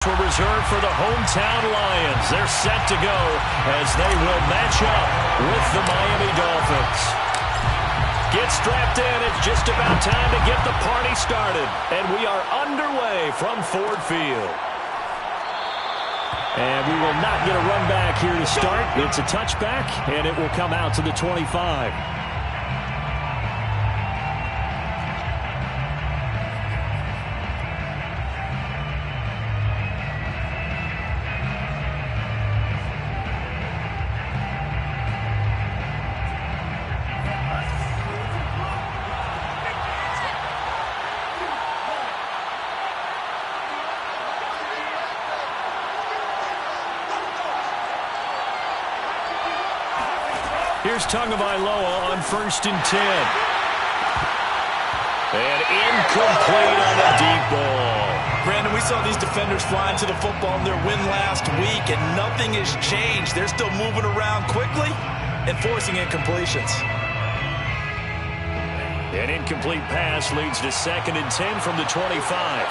Were reserved for the hometown Lions. They're set to go as they will match up with the Miami Dolphins. Get strapped in. It's just about time to get the party started. And we are underway from Ford Field. And we will not get a run back here to start. It's a touchback, and it will come out to the 25. Here's Tagovailoa on 1st and 10. And incomplete on the deep ball. Brandon, we saw these defenders flying to the football in their win last week, and nothing has changed. They're still moving around quickly and forcing incompletions. An incomplete pass leads to 2nd and 10 from the 25.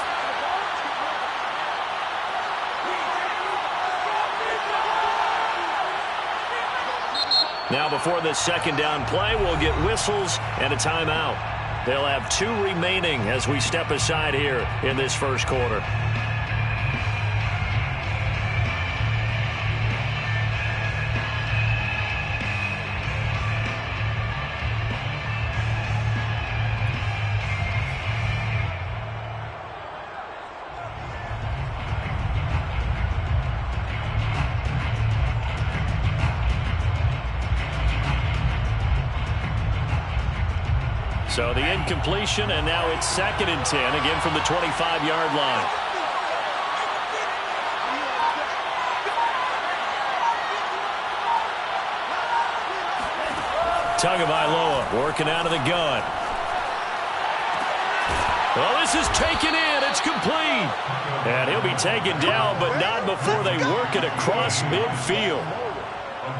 Now before the 2nd down play, we'll get whistles and a timeout. They'll have 2 remaining as we step aside here in this first quarter. So the incompletion, and now it's 2nd and 10, again from the 25-yard line. Tagovailoa working out of the gun. Well, this is taken in. It's complete. And he'll be taken down, but not before they work it across midfield.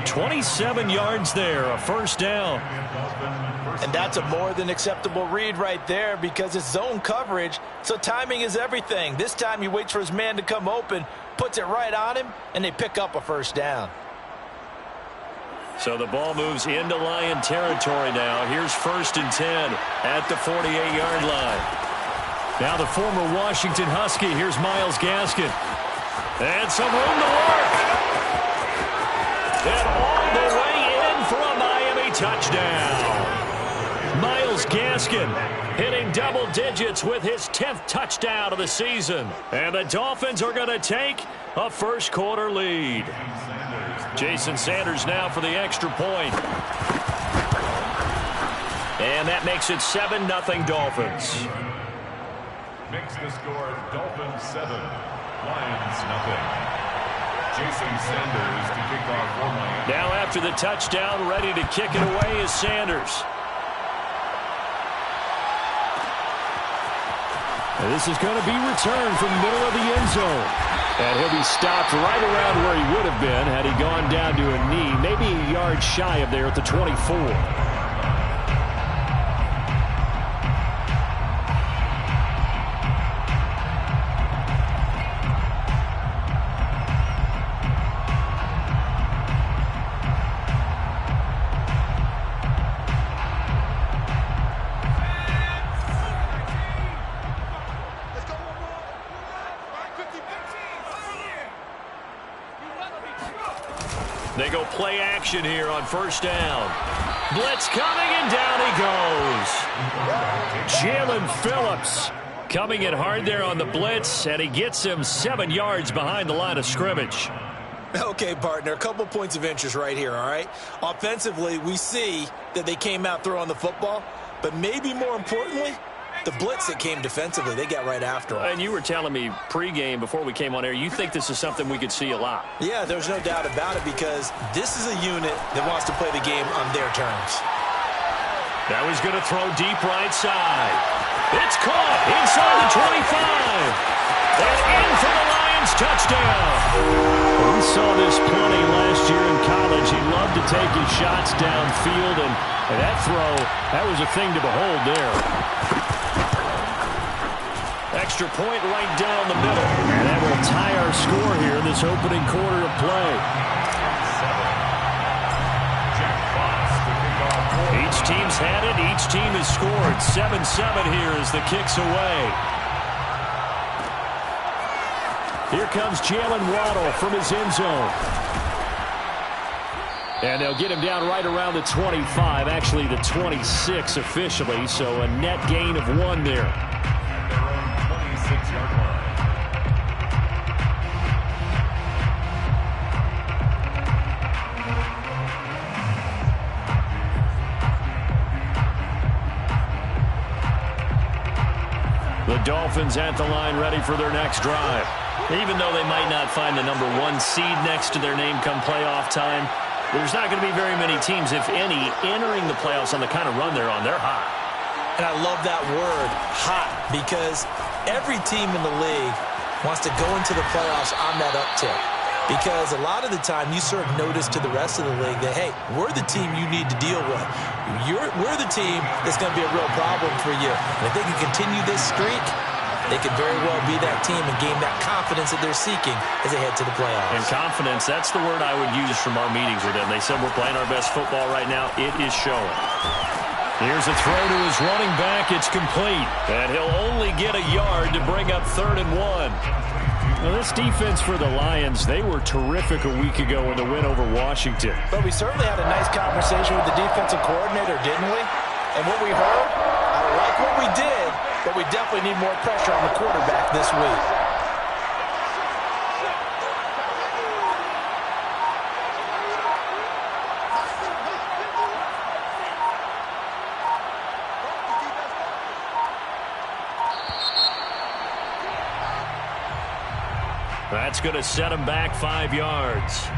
27 yards there, a 1st down. And that's a more than acceptable read right there because it's zone coverage, so timing is everything. This time he waits for his man to come open, puts it right on him, and they pick up a 1st down. So the ball moves into Lion territory now. Here's 1st and 10 at the 48-yard line. Now the former Washington Husky. Here's Myles Gaskin. And some room to work. And all the way in for a Miami touchdown. Myles Gaskin hitting double digits with his 10th touchdown of the season. And the Dolphins are going to take a first quarter lead. Jason Sanders now for the extra point. And that makes it 7-0 Dolphins. Makes the score Dolphins 7, Lions nothing. Jason Sanders to kick off for Miami. Now after the touchdown, ready to kick it away is Sanders. And this is going to be returned from the middle of the end zone. And he'll be stopped right around where he would have been had he gone down to a knee, maybe a yard shy of there at the 24. They go play action here on 1st down. Blitz coming, and down he goes. Jalen Phillips coming in hard there on the blitz, and he gets him 7 yards behind the line of scrimmage. Okay, partner, a couple points of interest right here, all right? Offensively, we see that they came out throwing the football, but maybe more importantly, the blitz that came defensively, they got right after him. And you were telling me pregame before we came on air, you think this is something we could see a lot. Yeah, there's no doubt about it because this is a unit that wants to play the game on their terms. That was going to throw deep right side. It's caught inside the 25. And in for the Lions touchdown. We saw this plenty last year in college. He loved to take his shots downfield, and that throw, that was a thing to behold there. extra point right down the middle. And that will tie our score here in this opening quarter of play. Each team's had it. Each team has scored. 7-7 here as the kick's away. Here comes Jalen Waddle from his end zone. And they'll get him down right around the 25, actually the 26 officially, so a net gain of 1 there. Their own 26-yard line. The Dolphins at the line ready for their next drive. Even though they might not find the number 1 seed next to their name come playoff time, there's not going to be very many teams, if any, entering the playoffs on the kind of run they're on. They're hot. And I love that word, hot, because every team in the league wants to go into the playoffs on that uptick. Because a lot of the time you serve notice to the rest of the league that, hey, we're the team you need to deal with. We're the team that's going to be a real problem for you. And if they can continue this streak, they could very well be that team and gain that confidence that they're seeking as they head to the playoffs. And confidence, that's the word I would use from our meetings with them. They said we're playing our best football right now. It is showing. Here's a throw to his running back. It's complete. And he'll only get a yard to bring up 3rd and 1. Now, this defense for the Lions, they were terrific a week ago in the win over Washington. But we certainly had a nice conversation with the defensive coordinator, didn't we? And what we heard, I like what we did, but we definitely need more pressure on the quarterback this week. That's going to set him back 5 yards.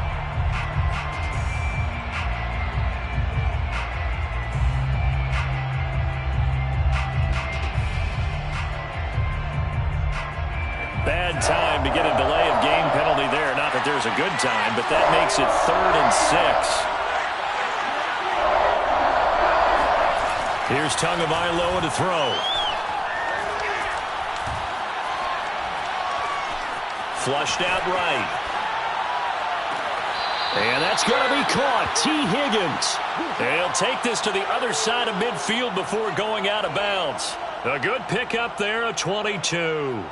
Bad time to get a delay of game penalty there. Not that there's a good time, but that makes it 3rd and 6. Here's Tagovailoa to throw. Flushed out right. And that's going to be caught. T. Higgins. They'll take this to the other side of midfield before going out of bounds. A good pickup there, a 22.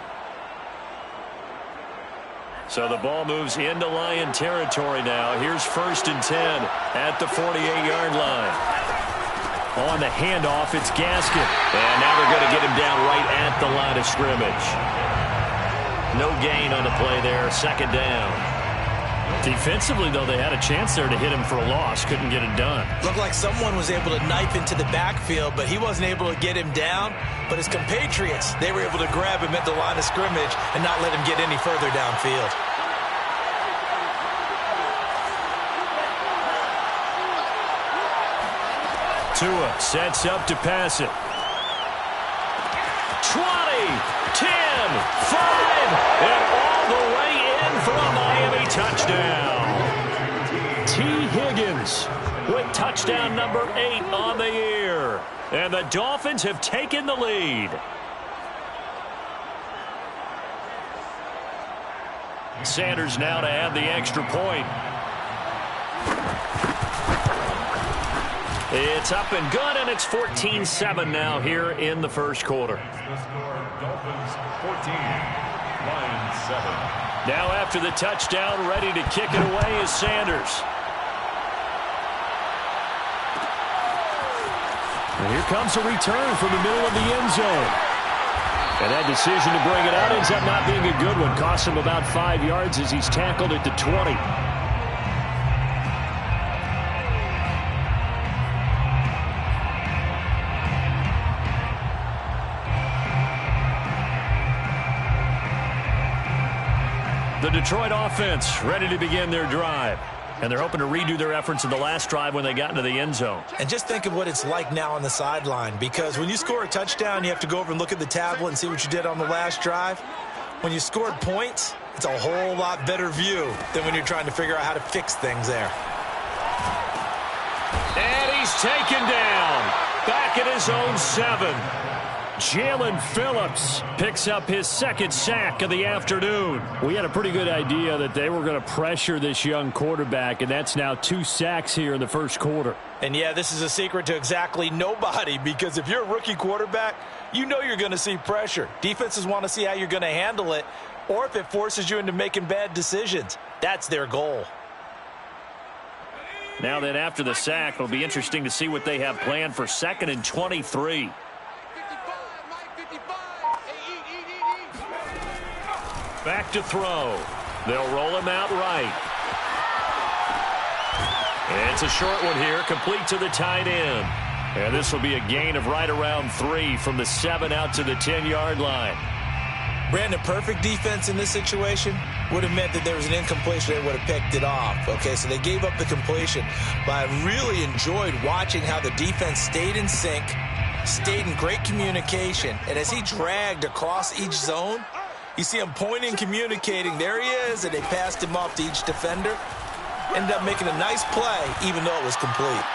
So the ball moves into Lion territory now. Here's 1st and 10 at the 48-yard line. On the handoff, it's Gaskin. And now they're going to get him down right at the line of scrimmage. No gain on the play there, 2nd down. Defensively, though, they had a chance there to hit him for a loss. Couldn't get it done. Looked like someone was able to knife into the backfield, but he wasn't able to get him down. But his compatriots, they were able to grab him at the line of scrimmage and not let him get any further downfield. Tua sets up to pass it. 20, 10, 5, and all the way in for a Miami touchdown. T. Higgins with touchdown number 8 on the year. And the Dolphins have taken the lead. Sanders now to add the extra point. It's up and good, and it's 14-7 now here in the first quarter. The score, Dolphins 14, Lions 7. Now after the touchdown, ready to kick it away is Sanders. And here comes a return from the middle of the end zone. And that decision to bring it out ends up not being a good one. Costs him about 5 yards as he's tackled at the 20. The Detroit offense ready to begin their drive. And they're hoping to redo their efforts in the last drive when they got into the end zone. And just think of what it's like now on the sideline, because when you score a touchdown, you have to go over and look at the tablet and see what you did on the last drive. When you scored points, it's a whole lot better view than when you're trying to figure out how to fix things there. And he's taken down back at his own 7. Jalen Phillips picks up his second sack of the afternoon. We had a pretty good idea that they were going to pressure this young quarterback, and that's now 2 sacks here in the first quarter. And yeah, this is a secret to exactly nobody, because if you're a rookie quarterback, you know you're going to see pressure. Defenses want to see how you're going to handle it, or if it forces you into making bad decisions. That's their goal. Now then, after the sack, it'll be interesting to see what they have planned for 2nd and 23. Back to throw. They'll roll him out right. And it's a short one here, complete to the tight end. And this will be a gain of right around 3 from the 7 out to the 10-yard line. Brandon, perfect defense in this situation would have meant that there was an incompletion. They would have picked it off. Okay, so they gave up the completion. But I really enjoyed watching how the defense stayed in sync, stayed in great communication. And as he dragged across each zone, you see him pointing, communicating. There he is, and they passed him off to each defender. Ended up making a nice play, even though it was complete.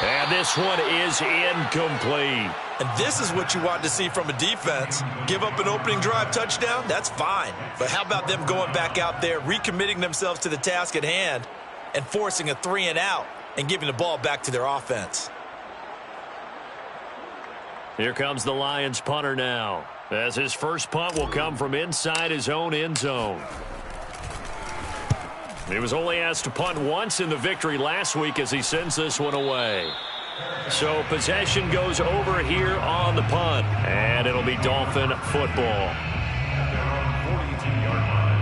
And this one is incomplete. And this is what you want to see from a defense. Give up an opening drive touchdown, that's fine. But how about them going back out there, recommitting themselves to the task at hand, and forcing a 3-and-out and giving the ball back to their offense? Here comes the Lions punter now, as his first punt will come from inside his own end zone. He was only asked to punt once in the victory last week as he sends this one away. So possession goes over here on the punt, and it'll be Dolphin football. Down 42-yard line.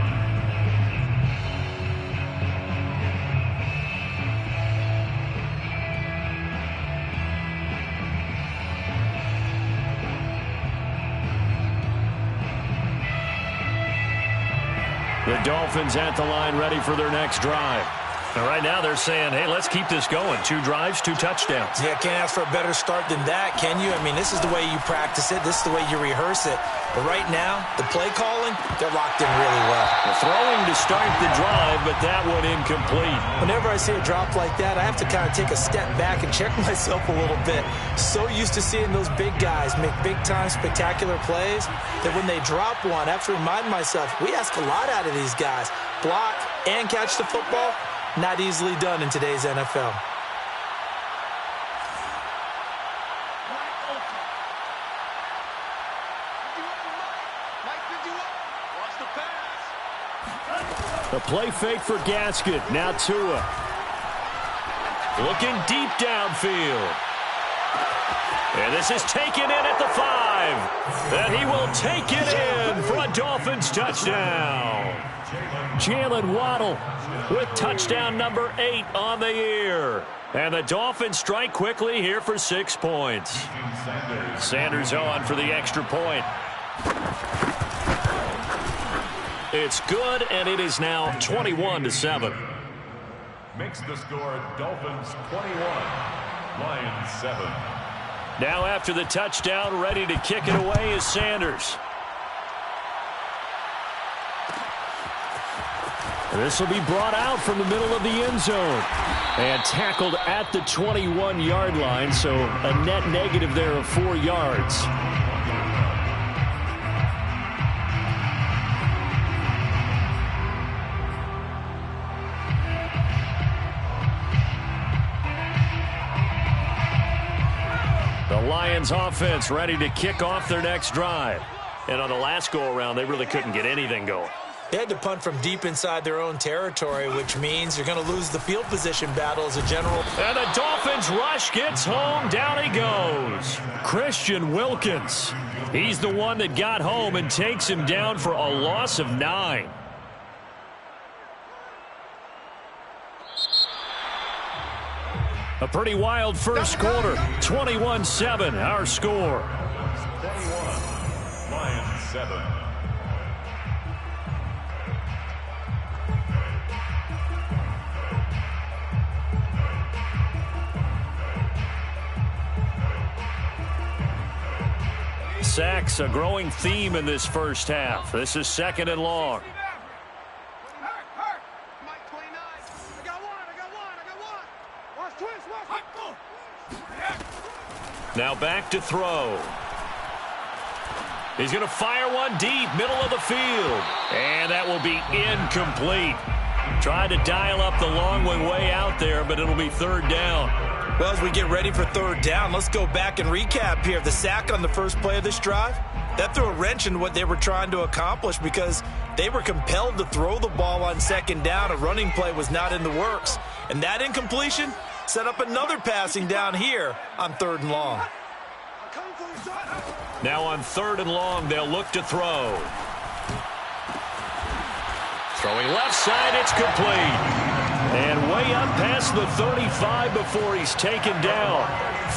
The Dolphins at the line, ready for their next drive. And right now they're saying, hey, let's keep this going. 2 drives, 2 touchdowns. Yeah, can't ask for a better start than that, can you? I mean, this is the way you practice it. This is the way you rehearse it. But right now, the play calling, they're locked in really well. The throwing to start the drive, but that one incomplete. Whenever I see a drop like that, I have to kind of take a step back and check myself a little bit. So used to seeing those big guys make big-time spectacular plays that when they drop one, I have to remind myself, we ask a lot out of these guys. Block and catch the football. Not easily done in today's NFL. The play fake for Gaskin. Now Tua. Looking deep downfield. And this is taken in at the 5. And he will take it in for a Dolphins touchdown. Jalen Waddle with touchdown number 8 on the year. And the Dolphins strike quickly here for 6 points. Sanders on for the extra point. It's good, and it is now 21-7. Makes the score Dolphins 21, Lions 7. Now after the touchdown, ready to kick it away is Sanders. This will be brought out from the middle of the end zone and tackled at the 21-yard line, so a net negative there of 4 yards. The Lions offense ready to kick off their next drive. And on the last go-around, they really couldn't get anything going. They had to punt from deep inside their own territory, which means you're going to lose the field position battle as a general. And the Dolphins rush gets home. Down he goes. Christian Wilkins. He's the one that got home and takes him down for a loss of 9. A pretty wild first quarter. 21-7, our score. 21, Lions 7. Sacks, a growing theme in this first half. This is 2nd and long. Now back to throw. He's going to fire one deep, middle of the field. And that will be incomplete. Tried to dial up the long way out there, but it'll be third down. Well, as we get ready for third down, let's go back and recap here. The sack on the first play of this drive, that threw a wrench in what they were trying to accomplish because they were compelled to throw the ball on second down. A running play was not in the works. And that incompletion set up another passing down here on third and long. Now on third and long, they'll look to throw. Throwing left side, it's complete. And way up past the 35 before he's taken down.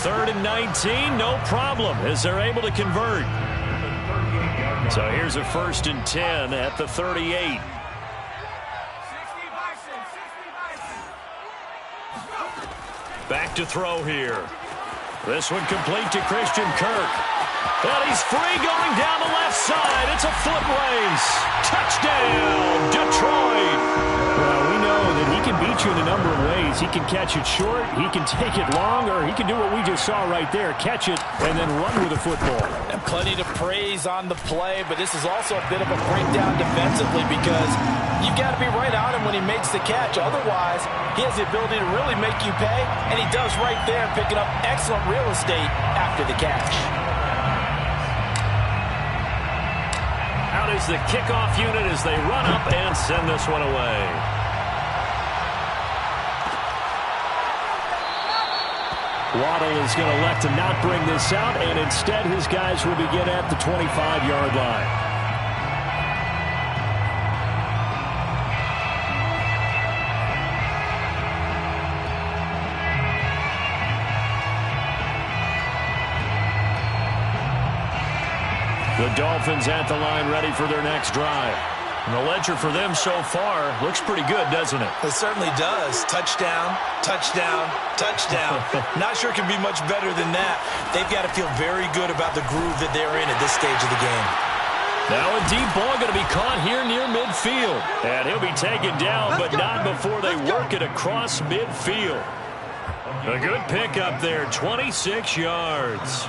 3rd and 19, no problem, as they're able to convert. So here's a 1st and 10 at the 38. Back to throw here. This one complete to Christian Kirk. And he's free going down the left side. It's a foot race. Touchdown, Detroit. Well, we know that he can beat you in a number of ways. He can catch it short, he can take it long, or he can do what we just saw right there, catch it and then run with the football. And plenty to praise on the play, but this is also a bit of a breakdown defensively because you've got to be right on him when he makes the catch. Otherwise, he has the ability to really make you pay, and he does right there, picking up excellent real estate after the catch. Out is the kickoff unit as they run up and send this one away. Waddle is going to elect to not bring this out, and instead his guys will begin at the 25-yard line. The Dolphins at the line ready for their next drive. And the ledger for them so far looks pretty good, doesn't it? It certainly does. Touchdown, touchdown, touchdown. Not sure it can be much better than that. They've got to feel very good about the groove that they're in at this stage of the game. Now a deep ball going to be caught here near midfield. And he'll be taken down, but not before they work it across midfield. A good pickup there, 26 yards.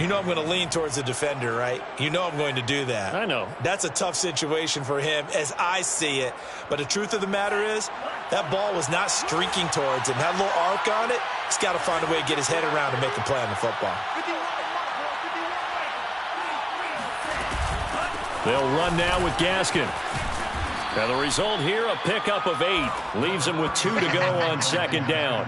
You know I'm going to lean towards the defender, right? You know I'm going to do that. I know. That's a tough situation for him as I see it. But the truth of the matter is, that ball was not streaking towards him. Had a little arc on it. He's got to find a way to get his head around and make a play on the football. They'll run now with Gaskin. Now the result here, a pickup of 8. Leaves him with 2 to go on second down.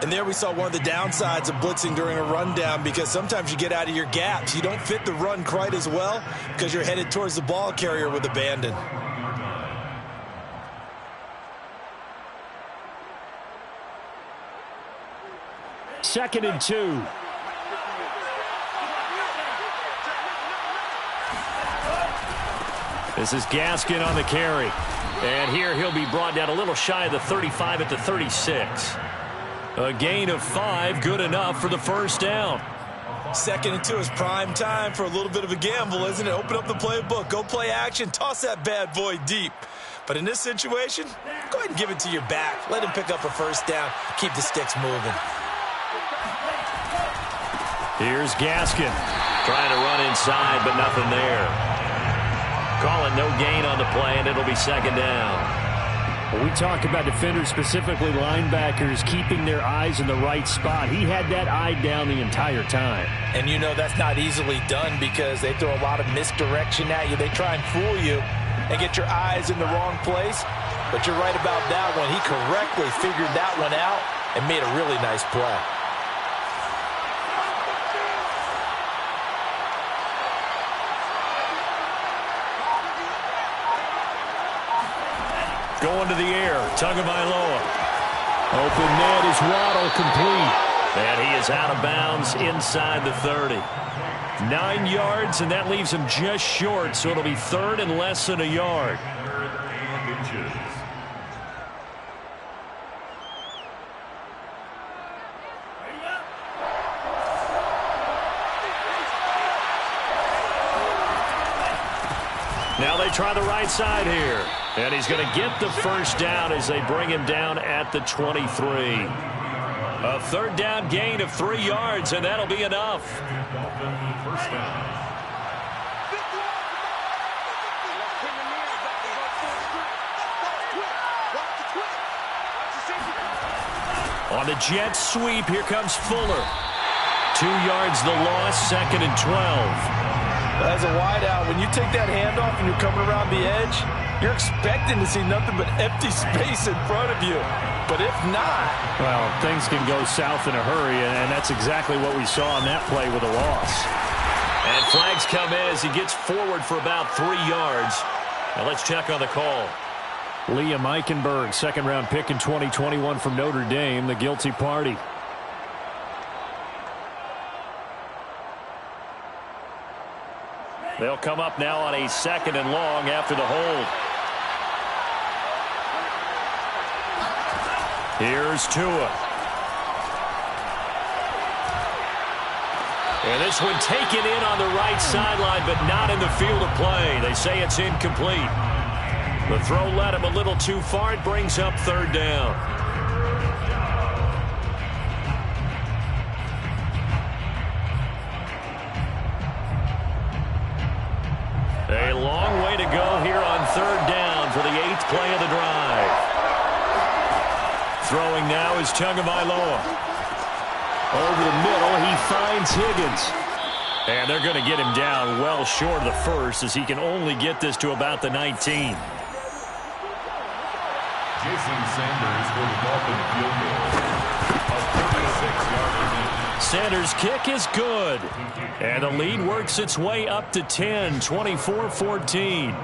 And there we saw one of the downsides of blitzing during a rundown because sometimes you get out of your gaps. You don't fit the run quite as well because you're headed towards the ball carrier with abandon. Second and 2. This is Gaskin on the carry. And here he'll be brought down a little shy of the 35 at the 36. A gain of 5, good enough for the first down. Second and 2 is prime time for a little bit of a gamble, isn't it? Open up the playbook, go play action, toss that bad boy deep. But in this situation, go ahead and give it to your back. Let him pick up a first down, keep the sticks moving. Here's Gaskin trying to run inside, but nothing there. Call it no gain on the play, and it'll be second down. We talk about defenders, specifically linebackers, keeping their eyes in the right spot. He had that eye down the entire time. And you know that's not easily done because they throw a lot of misdirection at you. They try and fool you and get your eyes in the wrong place. But you're right about that one. He correctly figured that one out and made a really nice play. Going to the air, Tagovailoa. Open net is Waddle, complete. And he is out of bounds inside the 30. 9 yards, and that leaves him just short, so it'll be third and less than a yard. Now they try the right side here. And he's going to get the first down as they bring him down at the 23. A third down gain of 3 yards, and that'll be enough. First down. On the jet sweep, here comes Fuller. 2 yards the loss, 2nd and 12. As a wideout, when you take that handoff and you're coming around the edge, you're expecting to see nothing but empty space in front of you. But if not... Well, things can go south in a hurry, and that's exactly what we saw on that play with a loss. And flags come in as he gets forward for about 3 yards. Now let's check on the call. Liam Eichenberg, second-round pick in 2021 from Notre Dame, the guilty party. They'll come up now on a 2nd and long after the hold. Here's Tua. And this one taken in on the right sideline, but not in the field of play. They say it's incomplete. The throw led him a little too far. It brings up 3rd down. A long way to go here on 3rd down for the 8th play of the drive. Throwing now is Tagovailoa. Over the middle, he finds Higgins. And they're going to get him down well short of the first, as he can only get this to about the 19. Jason Sanders for the Dolphin field goal. A 36-yard gain. Sanders' kick is good. And the lead works its way up to 10, 24-14.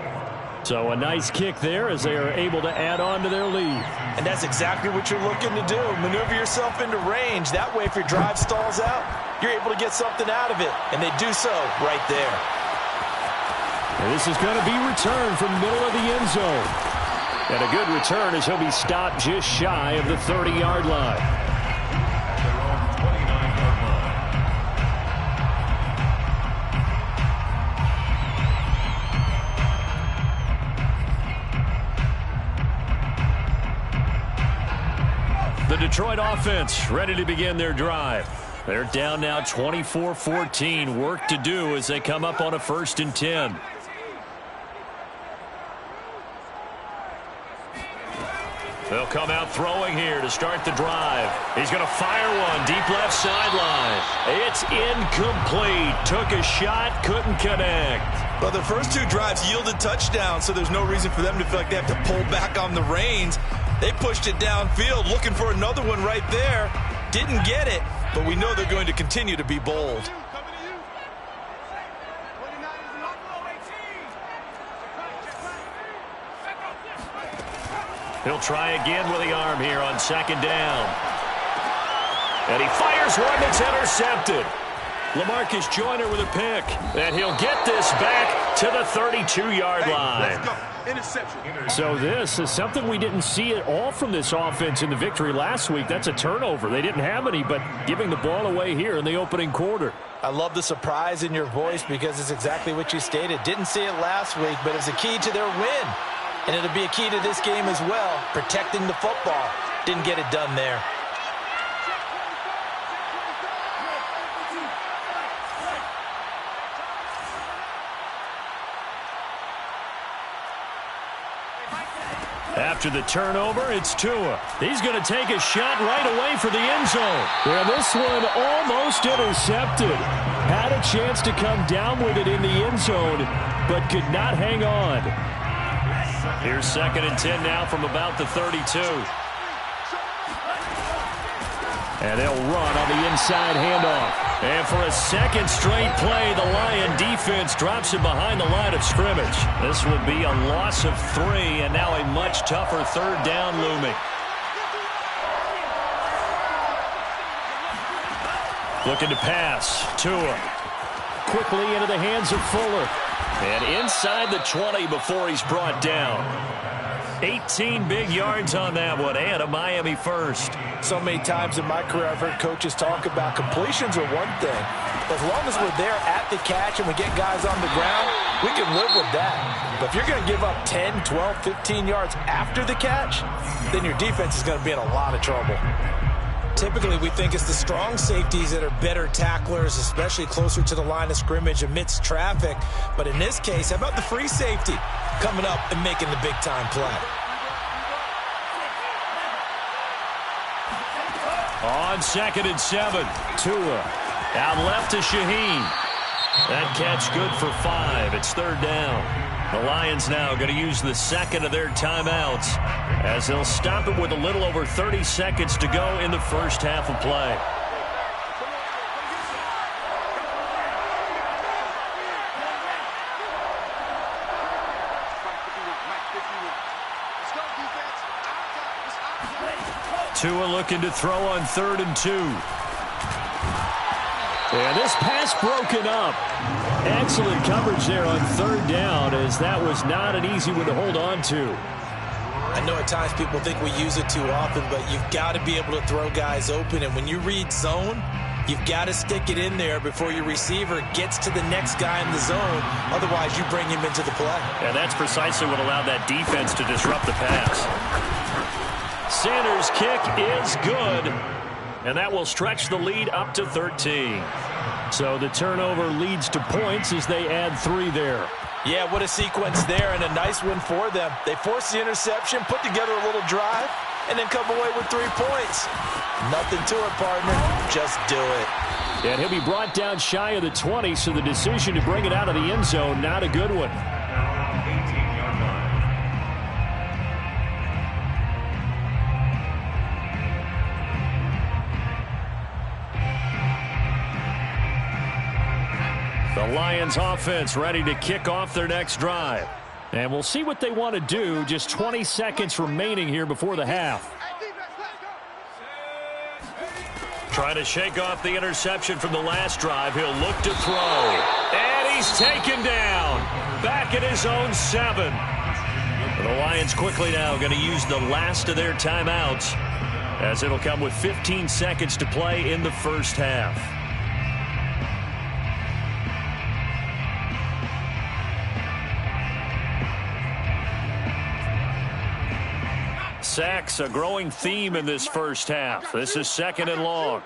So a nice kick there as they are able to add on to their lead. And that's exactly what you're looking to do. Maneuver yourself into range. That way, if your drive stalls out, you're able to get something out of it. And they do so right there. And this is going to be returned from the middle of the end zone. And a good return as he'll be stopped just shy of the 30-yard line. The Detroit offense ready to begin their drive. They're down now 24-14. Work to do as they come up on a 1st and 10. They'll come out throwing here to start the drive. He's going to fire one deep left sideline. It's incomplete. Took a shot, couldn't connect. Well, the first 2 drives yielded touchdowns, so there's no reason for them to feel like they have to pull back on the reins. They pushed it downfield, looking for another one right there. Didn't get it, but we know they're going to continue to be bold. He'll try again with the arm here on 2nd down. And he fires one that's intercepted. LaMarcus Joyner with a pick. And he'll get this back to the 32-yard line. Let's go. Interception. So this is something we didn't see at all from this offense in the victory last week. That's a turnover. They didn't have any, but giving the ball away here in the opening quarter. I love the surprise in your voice because it's exactly what you stated. Didn't see it last week, but it's a key to their win. And it'll be a key to this game as well, protecting the football. Didn't get it done there. After the turnover, it's Tua. He's going to take a shot right away for the end zone. Well, this one almost intercepted. Had a chance to come down with it in the end zone, but could not hang on. Here's 2nd and 10 now from about the 32. And they'll run on the inside handoff. And for a 2nd straight play, the Lion defense drops him behind the line of scrimmage. This will be a loss of 3, and now a much tougher 3rd down looming. Looking to pass. Tua. Quickly into the hands of Fuller. And inside the 20 before he's brought down. 18 big yards on that one, and a Miami first. So many times in my career I've heard coaches talk about completions are one thing. As long as we're there at the catch and we get guys on the ground, we can live with that. But if you're going to give up 10, 12, 15 yards after the catch, then your defense is going to be in a lot of trouble. Typically, we think it's the strong safeties that are better tacklers, especially closer to the line of scrimmage amidst traffic. But in this case, how about the free safety coming up and making the big-time play? On 2nd and 7, Tua out left to Shaheen. That catch good for 5. It's 3rd down. The Lions now going to use the second of their timeouts as they'll stop it with a little over 30 seconds to go in the first half of play. Tua looking to throw on 3rd and 2. Yeah, this pass broken up. Excellent coverage there on 3rd down, as that was not an easy one to hold on to. I know at times people think we use it too often, but you've got to be able to throw guys open. And when you read zone, you've got to stick it in there before your receiver gets to the next guy in the zone. Otherwise, you bring him into the play. And that's precisely what allowed that defense to disrupt the pass. Sanders' kick is good. And that will stretch the lead up to 13. So the turnover leads to points as they add 3 there. Yeah, what a sequence there, and a nice win for them. They forced the interception, put together a little drive, and then come away with 3 points. Nothing to it, partner. Just do it. And he'll be brought down shy of the 20, so the decision to bring it out of the end zone, not a good one. The Lions offense ready to kick off their next drive. And we'll see what they want to do. Just 20 seconds remaining here before the half. Trying to shake off the interception from the last drive. He'll look to throw. And he's taken down. Back at his own 7. The Lions quickly now going to use the last of their timeouts, as it'll come with 15 seconds to play in the first half. Sacks, a growing theme in this first half. This is 2nd and long.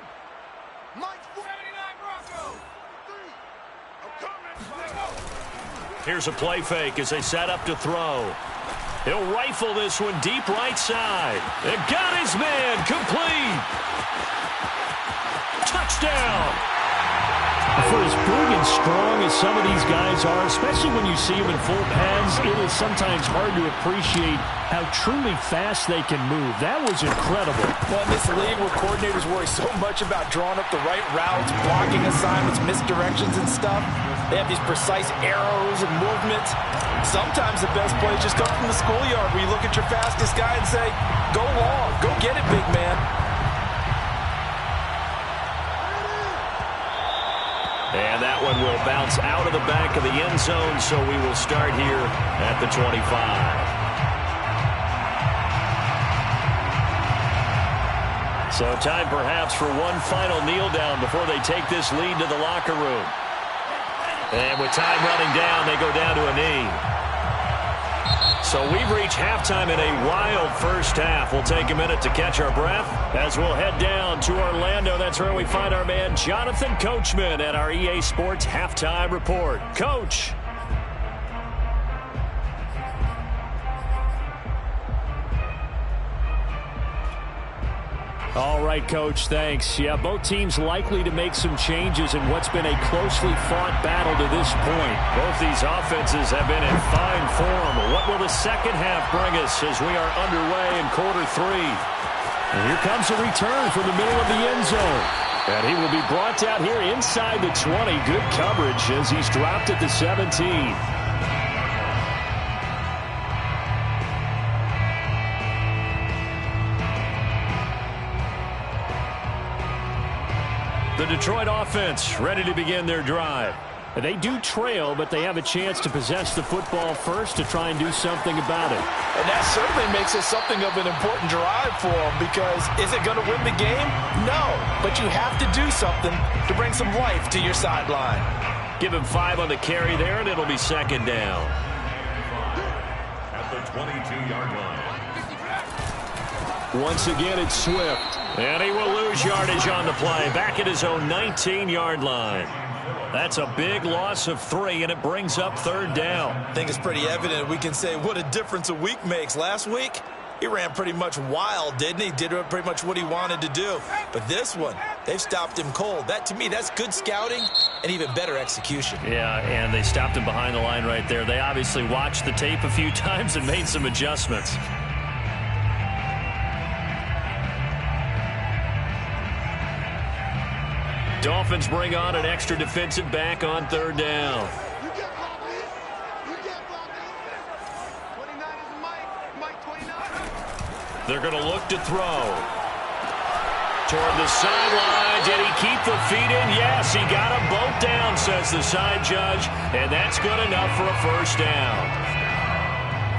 Here's a play fake as they set up to throw. He'll rifle this one deep right side. And got his man complete. Touchdown. For as big and strong as some of these guys are, especially when you see them in full pads, it is sometimes hard to appreciate how truly fast they can move. That was incredible. Well, in this league where coordinators worry so much about drawing up the right routes, blocking assignments, misdirections and stuff, they have these precise arrows and movements. Sometimes the best plays just come from the schoolyard where you look at your fastest guy and say, go long, go get it, big man. And that one will bounce out of the back of the end zone, so we will start here at the 25. So time perhaps for one final kneel down before they take this lead to the locker room. And with time running down, they go down to a knee. So we've reached halftime in a wild first half. We'll take a minute to catch our breath as we'll head down to Orlando. That's where we find our man Jonathan Coachman at our EA Sports Halftime Report. Coach. All right, Coach, thanks. Yeah, both teams likely to make some changes in what's been a closely fought battle to this point. Both these offenses have been in fine form. What will the second half bring us as we are underway in quarter 3? And here comes a return from the middle of the end zone. And he will be brought down here inside the 20. Good coverage as he's dropped at the 17. The Detroit offense ready to begin their drive. They do trail, but they have a chance to possess the football first to try and do something about it. And that certainly makes it something of an important drive for them, because is it going to win the game? No, but you have to do something to bring some life to your sideline. Give him 5 on the carry there, and it'll be 2nd down. At the 22-yard line. Once again, it's Swift. And he will lose yardage on the play. Back at his own 19-yard line. That's a big loss of 3, and it brings up 3rd down. I think it's pretty evident. We can say what a difference a week makes. Last week, he ran pretty much wild, didn't he? Did pretty much what he wanted to do. But this one, they've stopped him cold. That, to me, that's good scouting and even better execution. Yeah, and they stopped him behind the line right there. They obviously watched the tape a few times and made some adjustments. Dolphins bring on an extra defensive back on 3rd down. They're going to look to throw. Toward the sideline. Did he keep the feet in? Yes, he got them both down, says the side judge. And that's good enough for a 1st down.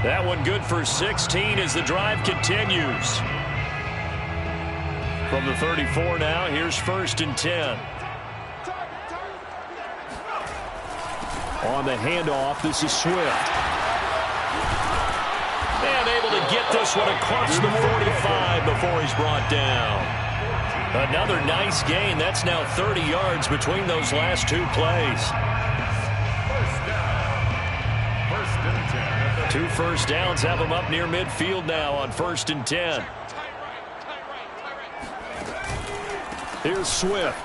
That one good for 16 as the drive continues. From the 34 now, here's 1st and 10. On the handoff, this is Swift. And able to get this one across the 45 before he's brought down. Another nice gain. That's now 30 yards between those last 2 plays. 2 first downs have him up near midfield now on 1st and 10. Here's Swift.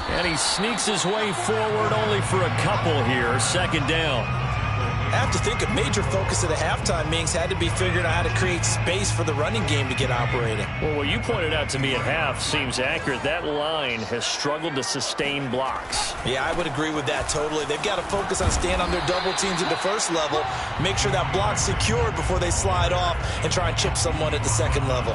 And he sneaks his way forward only for a couple here. 2nd down. I have to think a major focus of the halftime meetings had to be figuring out how to create space for the running game to get operating. Well, what you pointed out to me at half seems accurate. That line has struggled to sustain blocks. Yeah, I would agree with that totally. They've got to focus on staying on their double teams at the 1st level, make sure that block's secured before they slide off and try and chip someone at the 2nd level.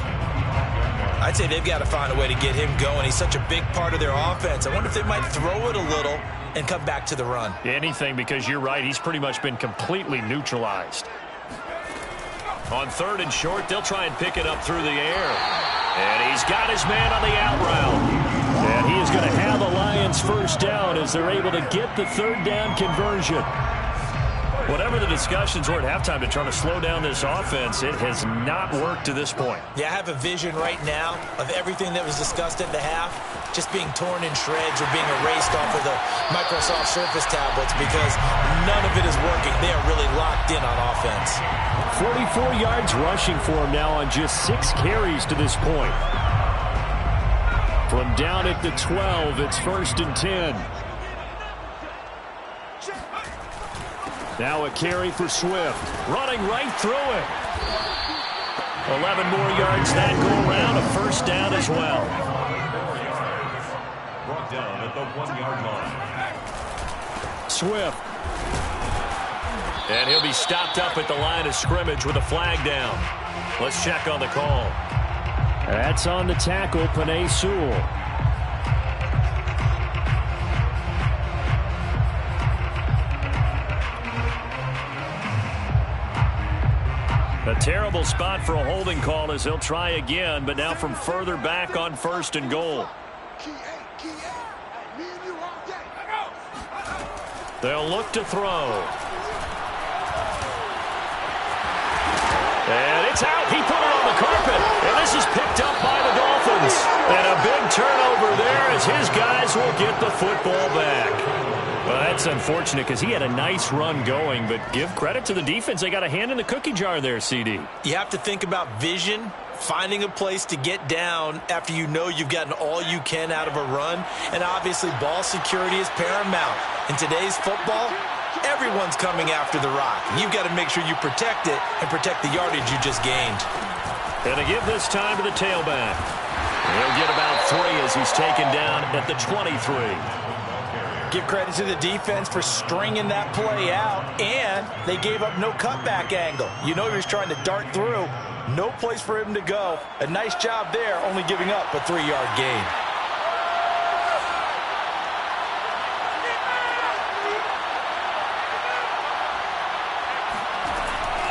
I'd say they've got to find a way to get him going. He's such a big part of their offense. I wonder if they might throw it a little and come back to the run. Anything, because you're right. He's pretty much been completely neutralized. On 3rd and short, they'll try and pick it up through the air. And he's got his man on the out route. And he is going to have the Lions 1st down as they're able to get the 3rd down conversion. Whatever the discussions were at halftime to try to slow down this offense, it has not worked to this point. Yeah, I have a vision right now of everything that was discussed at the half just being torn in shreds or being erased off of the Microsoft Surface tablets because none of it is working. They are really locked in on offense. 44 yards rushing for him now on just 6 carries to this point. From down at the 12, it's 1st and 10. Now a carry for Swift. Running right through it. 11 more yards that go around. A 1st down as well. Brought down at the 1-yard line. Swift. And he'll be stopped up at the line of scrimmage with a flag down. Let's check on the call. That's on the tackle, Penei Sewell. A terrible spot for a holding call as he'll try again, but now from further back on 1st and goal. They'll look to throw. And it's out. He put it on the carpet. And this is picked up by the Dolphins. And a big turnover there as his guys will get the football back. Well, that's unfortunate because he had a nice run going, but give credit to the defense. They got a hand in the cookie jar there, CD. You have to think about vision, finding a place to get down after you know you've gotten all you can out of a run, and obviously ball security is paramount. In today's football, everyone's coming after the rock. You've got to make sure you protect it and protect the yardage you just gained. And to give this time to the tailback. He'll get about 3 as he's taken down at the 23. Give credit to the defense for stringing that play out, and they gave up no cutback angle. You know he was trying to dart through. No place for him to go. A nice job there, only giving up a 3-yard gain.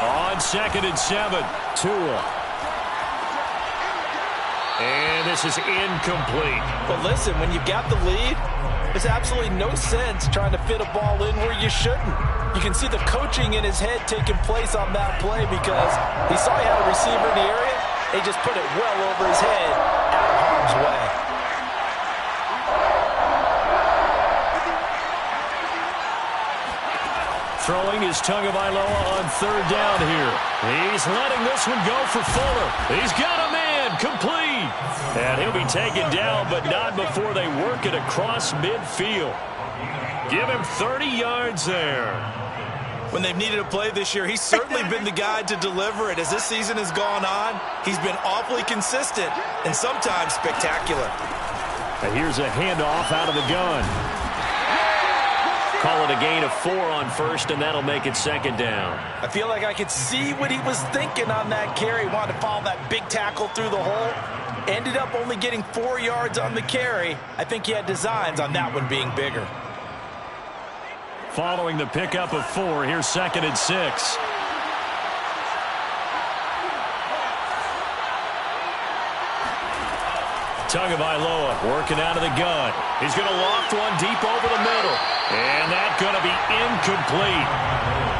On 2nd and 7, Tua. And this is incomplete. But listen, when you've got the lead, there's absolutely no sense trying to fit a ball in where you shouldn't. You can see the coaching in his head taking place on that play because he saw he had a receiver in the area, They just put it well over his head, out of harm's way. Throwing is Tagovailoa on third down here. He's letting this one go for Fuller. He's got a man, complete. And he'll be taken down, but not before they work it across midfield. Give him 30 yards there. When they've needed a play this year, he's certainly been the guy to deliver it. As this season has gone on, he's been awfully consistent and sometimes spectacular. And here's a handoff out of the gun. Call it a gain of 4 on first, and that'll make it second down. I feel like I could see what he was thinking on that carry. He wanted to follow that big tackle through the hole. Ended up only getting 4 yards on the carry. I think he had designs on that one being bigger. Following the pickup of 4, here's second and 6. Tagovailoa working out of the gun. He's going to loft one deep over the middle. And that's going to be incomplete.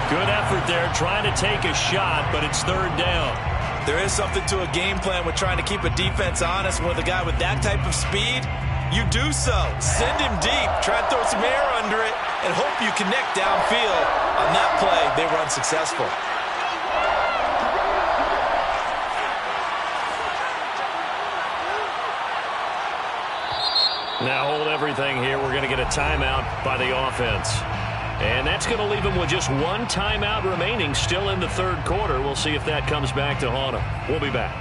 Good effort there trying to take a shot, but it's third down. There is something to a game plan with trying to keep a defense honest. With a guy with that type of speed, you do so. Send him deep. Try and throw some air under it and hope you connect downfield. On that play, they were unsuccessful. Now hold everything here. We're going to get a timeout by the offense. And that's going to leave them with just one timeout remaining still in the third quarter. We'll see if that comes back to haunt them. We'll be back.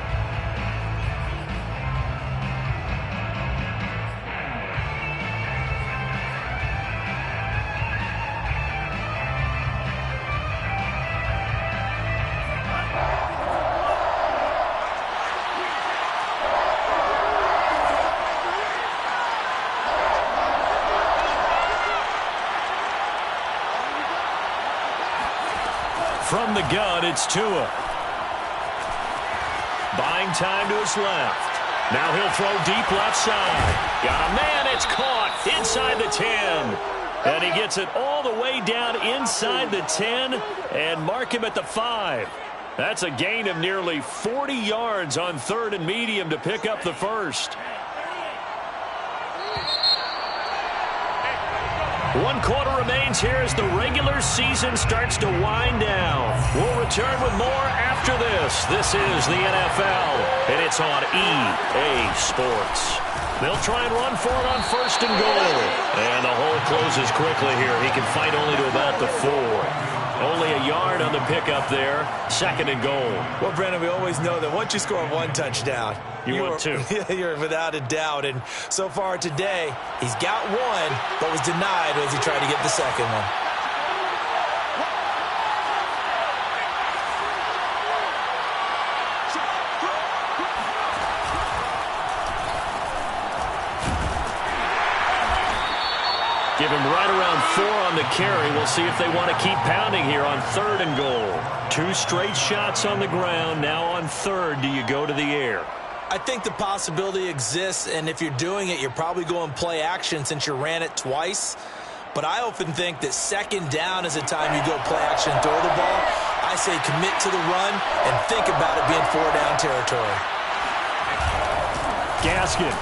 From the gun, it's Tua. Buying time to his left. Now he'll throw deep left side. Got a man, it's caught inside the 10. And he gets it all the way down inside the 10 and mark him at the 5. That's a gain of nearly 40 yards on third and medium to pick up the first. 1 quarter remains here as the regular season starts to wind down. We'll return with more after this. This is the NFL, and it's on EA Sports. They'll try and run for it on first and goal. And the hole closes quickly here. He can fight only to about the 4. Only a yard on the pickup there. Second and goal. Well, Brandon, we always know that once you score 1 touchdown, you want 2. You're without a doubt. And so far today, he's got 1, but was denied as he tried to get the second one. Give him right around 4 on the carry. We'll see if they want to keep pounding here on third and goal. 2 straight shots on the ground. Now on third, do you go to the air? I think the possibility exists, and if you're doing it, you're probably going play action since you ran it twice. But I often think that second down is a time you go play action and throw the ball. I say commit to the run and think about it being 4-down territory. Gaskin.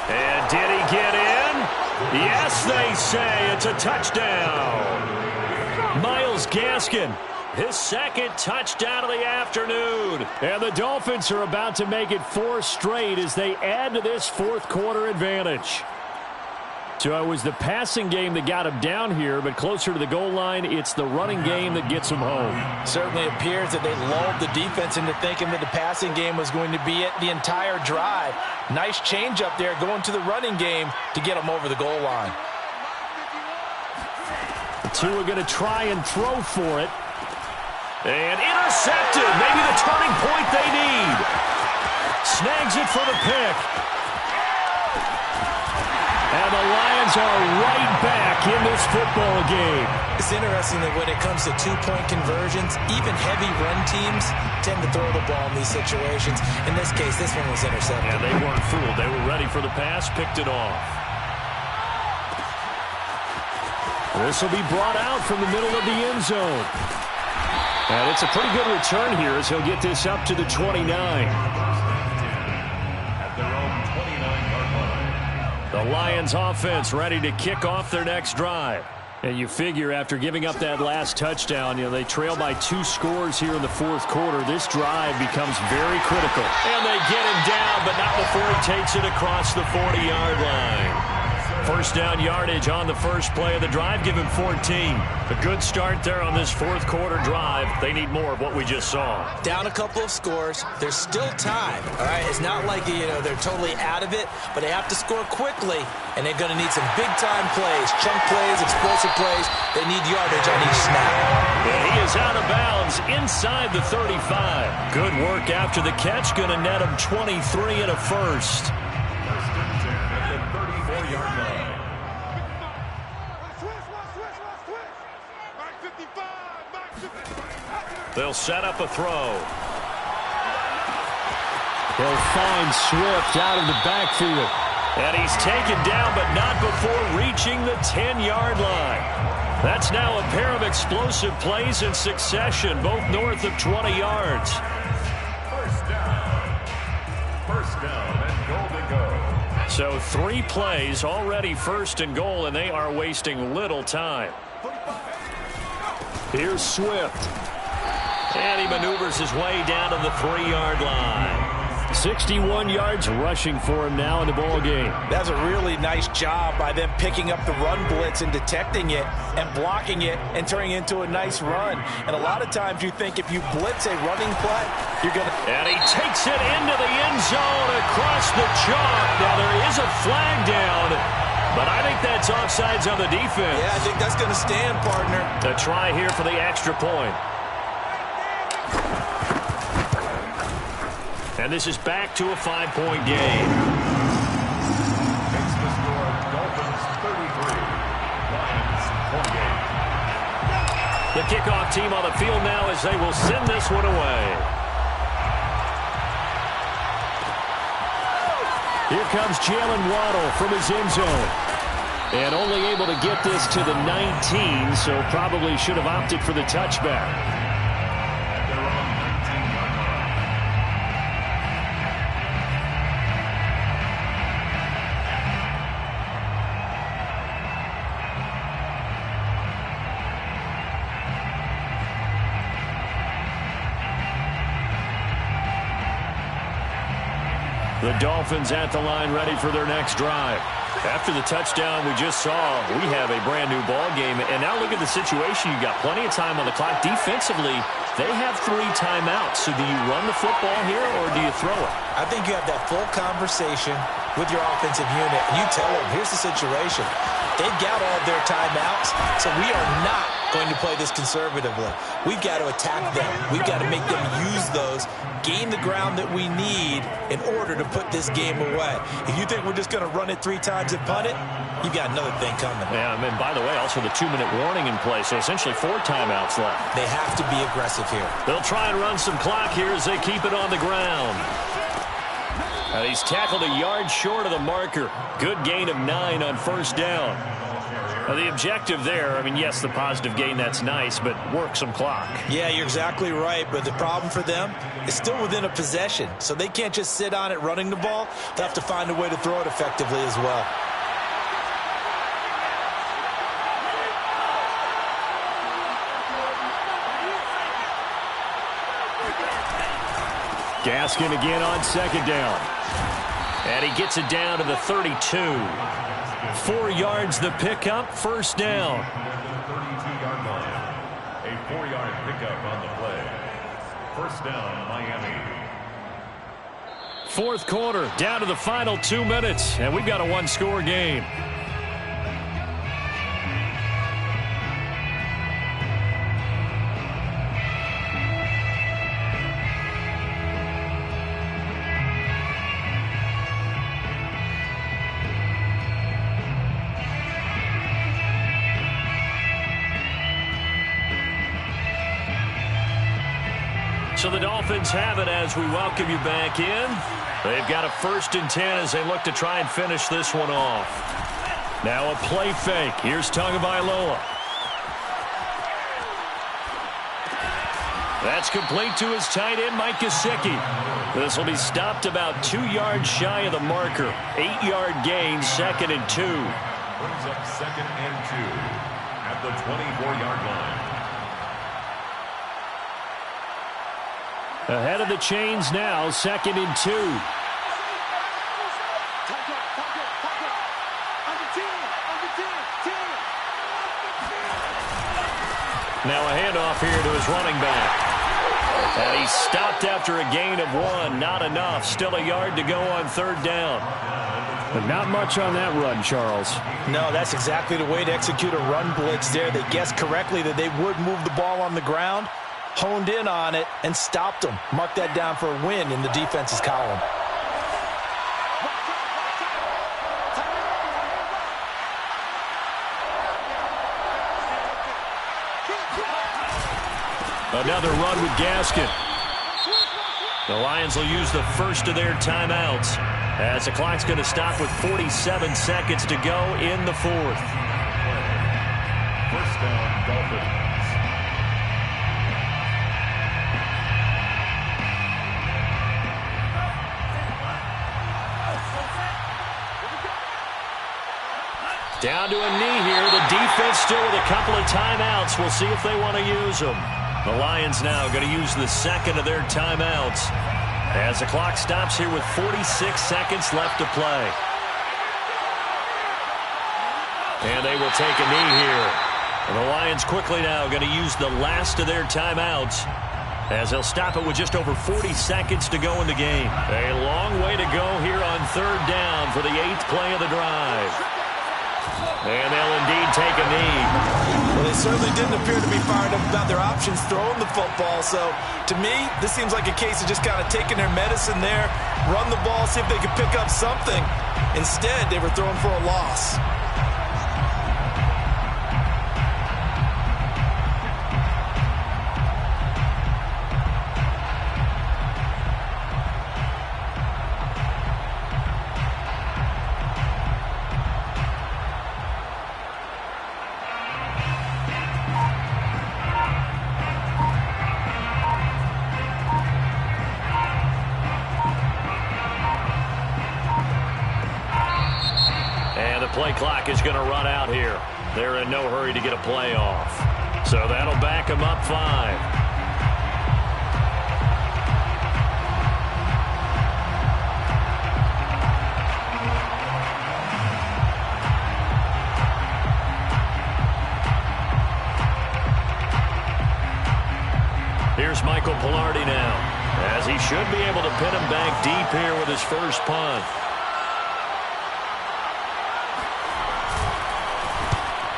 And did he get in? Yes, they say it's a touchdown. Myles Gaskin, his second touchdown of the afternoon. And the Dolphins are about to make it 4 straight as they add to this fourth quarter advantage. So it was the passing game that got him down here, but closer to the goal line, it's the running game that gets him home. Certainly appears that they lulled the defense into thinking that the passing game was going to be it the entire drive. Nice change up there going to the running game to get him over the goal line. The 2 are going to try and throw for it. And intercepted. Maybe the turning point they need. Snags it for the pick. And the Lions are right back in this football game. It's interesting that when it comes to 2-point conversions, even heavy run teams tend to throw the ball in these situations. In this case, this one was intercepted. Yeah, they weren't fooled. They were ready for the pass, picked it off. This will be brought out from the middle of the end zone. And it's a pretty good return here as he'll get this up to the 29. The Lions offense ready to kick off their next drive. And you figure after giving up that last touchdown, they trail by 2 scores here in the fourth quarter. This drive becomes very critical. And they get him down, but not before he takes it across the 40-yard line. First down yardage on the first play of the drive. Give him 14. A good start there on this fourth quarter drive. They need more of what we just saw. Down a couple of scores. There's still time. All right, it's not like they're totally out of it, but they have to score quickly, and they're going to need some big-time plays, chunk plays, explosive plays. They need yardage on each snap. And he is out of bounds inside the 35. Good work after the catch. Going to net him 23 and a first. They'll set up a throw. They'll find Swift out of the backfield. And he's taken down, but not before reaching the 10-yard line. That's now a pair of explosive plays in succession, both north of 20 yards. First down and goal to go. So 3 plays already first and goal, and they are wasting little time. Here's Swift. And he maneuvers his way down to the 3-yard line. 61 yards rushing for him now in the ball game. That's a really nice job by them picking up the run blitz and detecting it and blocking it and turning it into a nice run. And a lot of times you think if you blitz a running play, you're going to... And he takes it into the end zone across the chalk. Now there is a flag down, but I think that's offsides on the defense. Yeah, I think that's going to stand, partner. A try here for the extra point. And this is back to a 5-point game. Makes the score Dolphins 33, Lions 28. The kickoff team on the field now as they will send this one away. Here comes Jalen Waddle from his end zone. And only able to get this to the 19, so probably should have opted for the touchback. The Dolphins at the line ready for their next drive. After the touchdown we just saw, we have a brand new ball game. And now look at the situation. You've got plenty of time on the clock. Defensively, they have 3 timeouts. So do you run the football here or do you throw it? I think you have that full conversation with your offensive unit. And you tell them, here's the situation. They've got all of their timeouts, so we are not going to play this conservatively. We've got to attack them. We've got to make them use those, gain the ground that we need in order to put this game away. If you think we're just going to run it 3 times and punt it, you've got another thing coming. Yeah, and by the way, also the 2-minute warning in play, so essentially 4 timeouts left. They have to be aggressive here. They'll try and run some clock here as they keep it on the ground. And he's tackled a yard short of the marker. Good gain of 9 on first down. Now the objective there, I mean, yes, the positive gain, that's nice, but work some clock. Yeah, you're exactly right, but the problem for them is still within a possession, so they can't just sit on it running the ball. They'll have to find a way to throw it effectively as well. Gaskin again on second down. And he gets it down to the 32. 4 yards the pickup, first down. 32-yard line. A 4-yard pickup on the play. First down, Miami. Fourth quarter, down to the final 2 minutes, and we've got a 1-score game. So the Dolphins have it as we welcome you back in. They've got a 1st and 10 as they look to try and finish this one off. Now a play fake. Here's Tagovailoa. That's complete to his tight end, Mike Gesicki. This will be stopped about 2 yards shy of the marker. 8-yard gain, 2nd and 2. Brings up 2nd and 2 at the 24-yard line. Ahead of the chains now, 2nd and 2. Now a handoff here to his running back. And he's stopped after a gain of 1. Not enough. Still a yard to go on 3rd down. But not much on that run, Charles. No, that's exactly the way to execute a run blitz there. They guessed correctly that they would move the ball on the ground, honed in on it, and stopped them. Mark that down for a win in the defense's column. Another run with Gaskin. The Lions will use the first of their timeouts as the clock's going to stop with 47 seconds to go in the 4th. First down, Dolphins. Down to a knee here. The defense still with a couple of timeouts. We'll see if they want to use them. The Lions now going to use the second of their timeouts as the clock stops here with 46 seconds left to play. And they will take a knee here. And the Lions quickly now going to use the last of their timeouts as they'll stop it with just over 40 seconds to go in the game. A long way to go here on 3rd down for the 8th play of the drive. And they'll indeed take a knee. Well, they certainly didn't appear to be fired up about their options throwing the football. So, to me, this seems like a case of just kind of taking their medicine there, run the ball, see if they could pick up something. Instead, they were throwing for a loss. Play clock is going to run out here. They're in no hurry to get a play off. So that'll back them up 5. Here's Michael Pilardi now, as he should be able to pin him back deep here with his first punt.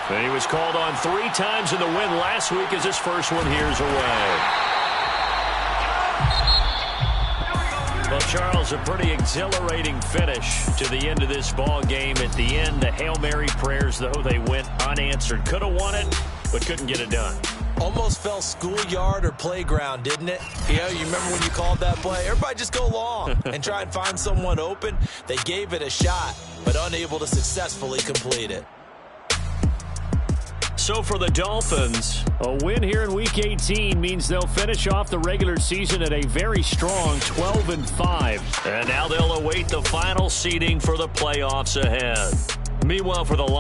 And he was called on 3 times in the win last week as his first one here's away. Well, Charles, a pretty exhilarating finish to the end of this ball game. At the end, the Hail Mary prayers, though, they went unanswered. Could have won it, but couldn't get it done. Almost felt schoolyard or playground, didn't it? You know, you remember when you called that play? Everybody just go long and try and find someone open. They gave it a shot, but unable to successfully complete it. So for the Dolphins, a win here in Week 18 means they'll finish off the regular season at a very strong 12-5. And now they'll await the final seeding for the playoffs ahead. Meanwhile, for the Lions,